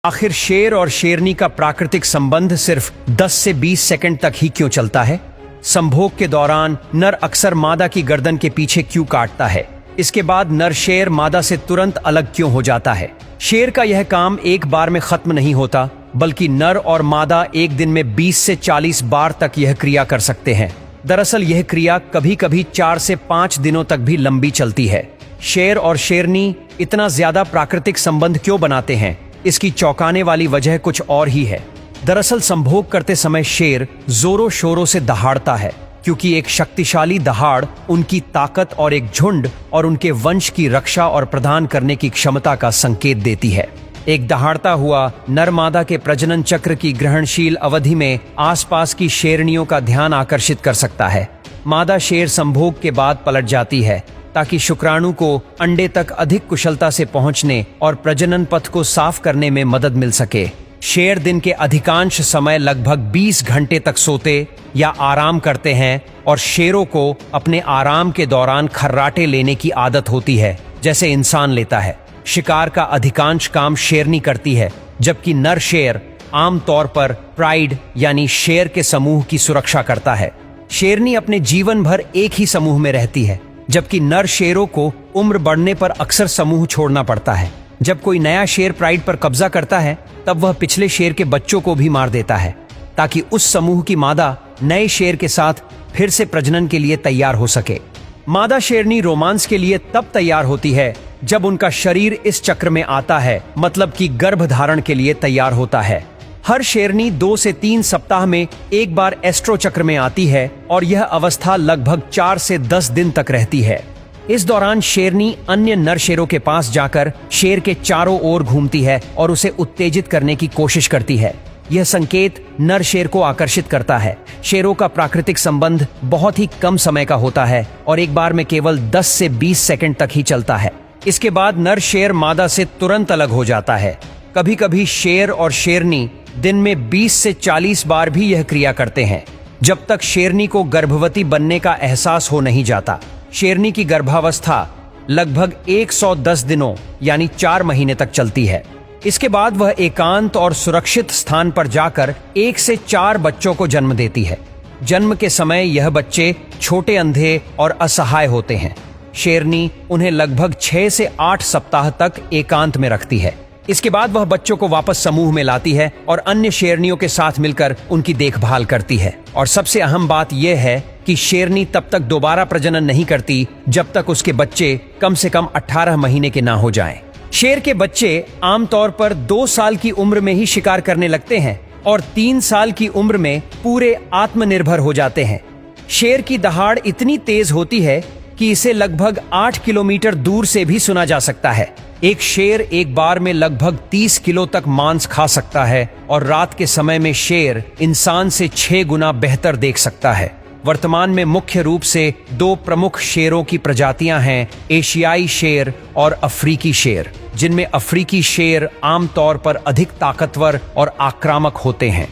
आखिर शेर और शेरनी का प्राकृतिक संबंध सिर्फ 10 से 20 सेकंड तक ही क्यों चलता है? संभोग के दौरान नर अक्सर मादा की गर्दन के पीछे क्यों काटता है? इसके बाद नर शेर मादा से तुरंत अलग क्यों हो जाता है? शेर का यह काम एक बार में खत्म नहीं होता, बल्कि नर और मादा एक दिन में 20 से 40 बार तक यह क्रिया कर सकते हैं। दरअसल यह क्रिया कभी कभी 4 से 5 दिनों तक भी लंबी चलती है। शेर और शेरनी इतना ज्यादा प्राकृतिक संबंध क्यों बनाते हैं? इसकी चौंकाने वाली वजह कुछ और ही है। दरअसल संभोग करते समय शेर जोरों शोरों से दहाड़ता है, क्योंकि एक शक्तिशाली दहाड़ उनकी ताकत और एक झुंड और उनके वंश की रक्षा और प्रदान करने की क्षमता का संकेत देती है। एक दहाड़ता हुआ नर मादा के प्रजनन चक्र की ग्रहणशील अवधि में आसपास की शेरनियों का ध्यान आकर्षित कर सकता है। मादा शेर संभोग के बाद पलट जाती है ताकि शुक्राणु को अंडे तक अधिक कुशलता से पहुंचने और प्रजनन पथ को साफ करने में मदद मिल सके। शेर दिन के अधिकांश समय लगभग 20 घंटे तक सोते या आराम करते हैं और शेरों को अपने आराम के दौरान खर्राटे लेने की आदत होती है, जैसे इंसान लेता है। शिकार का अधिकांश काम शेरनी करती है, जबकि नर शेर आमतौर पर प्राइड यानी शेर के समूह की सुरक्षा करता है। शेरनी अपने जीवन भर एक ही समूह में रहती है, जबकि नर शेरों को उम्र बढ़ने पर अक्सर समूह छोड़ना पड़ता है। जब कोई नया शेर प्राइड पर कब्जा करता है, तब वह पिछले शेर के बच्चों को भी मार देता है, ताकि उस समूह की मादा नए शेर के साथ फिर से प्रजनन के लिए तैयार हो सके। मादा शेरनी रोमांस के लिए तब तैयार होती है जब उनका शरीर इस चक्र में आता है, मतलब कि गर्भ धारण के लिए तैयार होता है। हर शेरनी 2 से 3 सप्ताह में एक बार एस्ट्रो चक्र में आती है और यह अवस्था लगभग 4 से 10 दिन तक रहती है। इस दौरान शेरनी अन्य नर शेरों के पास जाकर शेर के चारों ओर घूमती है और उसे उत्तेजित करने की कोशिश करती है। यह संकेत नर शेर को आकर्षित करता है। शेरों का प्राकृतिक संबंध बहुत ही कम समय का होता है और एक बार में केवल 10 से 20 सेकंड तक ही चलता है। इसके बाद नर शेर मादा से तुरंत अलग हो जाता है। कभी कभी शेर और शेरनी दिन में 20 से 40 बार भी यह क्रिया करते हैं, जब तक शेरनी को गर्भवती बनने का एहसास हो नहीं जाता। शेरनी की गर्भावस्था लगभग 110 दिनों यानी 4 महीने तक चलती है। इसके बाद वह एकांत और सुरक्षित स्थान पर जाकर 1 से 4 बच्चों को जन्म देती है। जन्म के समय यह बच्चे छोटे, अंधे और असहाय होते हैं। शेरनी उन्हें लगभग 6 से 8 सप्ताह तक एकांत में रखती है। इसके बाद वह बच्चों को वापस समूह में लाती है और अन्य शेरनियों के साथ मिलकर उनकी देखभाल करती है। और सबसे अहम बात यह है कि शेरनी तब तक दोबारा प्रजनन नहीं करती जब तक उसके बच्चे कम से कम 18 महीने के ना हो जाएं। शेर के बच्चे आमतौर पर 2 साल की उम्र में ही शिकार करने लगते हैं और 3 साल की उम्र में पूरे आत्मनिर्भर हो जाते हैं। शेर की दहाड़ इतनी तेज होती है कि इसे लगभग 8 किलोमीटर दूर से भी सुना जा सकता है। एक शेर एक बार में लगभग 30 किलो तक मांस खा सकता है और रात के समय में शेर इंसान से 6 गुना बेहतर देख सकता है। वर्तमान में मुख्य रूप से 2 प्रमुख शेरों की प्रजातियां हैं, एशियाई शेर और अफ्रीकी शेर, जिनमें अफ्रीकी शेर आमतौर पर अधिक ताकतवर और आक्रामक होते हैं।